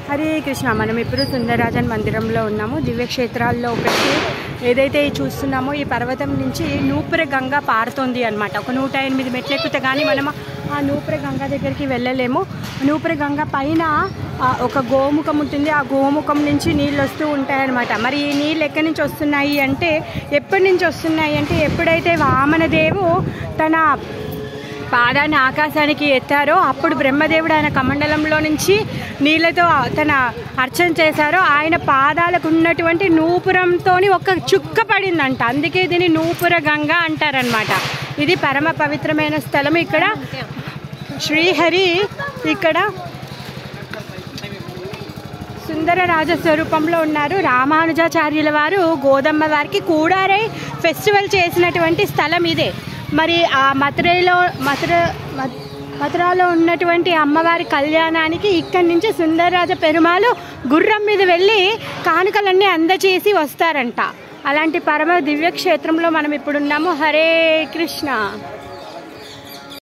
హరే కృష్ణ. మనం ఇప్పుడు సుందరరాజన్ మందిరంలో ఉన్నాము. దివ్యక్షేత్రాల్లో ఒకటి ఏదైతే చూస్తున్నామో ఈ పర్వతం నుంచి నూపుర గంగ పారుతుంది అనమాట. ఒక 108 మెట్లు ఎక్కితే కానీ మనం ఆ నూపుర గంగ దగ్గరికి వెళ్ళలేము. నూపుర గంగ పైన ఒక గోముఖం ఉంటుంది. ఆ గోముఖం నుంచి నీళ్ళు వస్తూ ఉంటాయన్నమాట. మరి ఈ నీళ్ళు ఎక్కడి నుంచి వస్తున్నాయి అంటే, ఎప్పటి నుంచి వస్తున్నాయి అంటే, ఎప్పుడైతే వామనదేవు తన పాదాన్ని ఆకాశానికి ఎత్తారో అప్పుడు బ్రహ్మదేవుడు ఆయన కమండలంలో నుంచి నీళ్ళతో తన అర్చన చేశారో ఆయన పాదాలకు ఉన్నటువంటి నూపురంతో ఒక చుక్క పడిందంట. అందుకే దీన్ని నూపుర గంగ అంటారనమాట. ఇది పరమ పవిత్రమైన స్థలం. ఇక్కడ శ్రీహరి ఇక్కడ సుందర రాజస్వరూపంలో ఉన్నారు. రామానుజాచార్యుల వారు గోదమ్మ వారికి కూడారై ఫెస్టివల్ చేసినటువంటి స్థలం ఇదే. మరి ఆ మథురాలో ఉన్నటువంటి అమ్మవారి కళ్యాణానికి ఇక్కడి నుంచి సుందరరాజ పెరుమాలు గుర్రం మీద వెళ్ళి కానుకలన్నీ అందచేసి వస్తారంట. అలాంటి పరమ దివ్య క్షేత్రంలో మనం ఇప్పుడున్నాము. హరే కృష్ణ.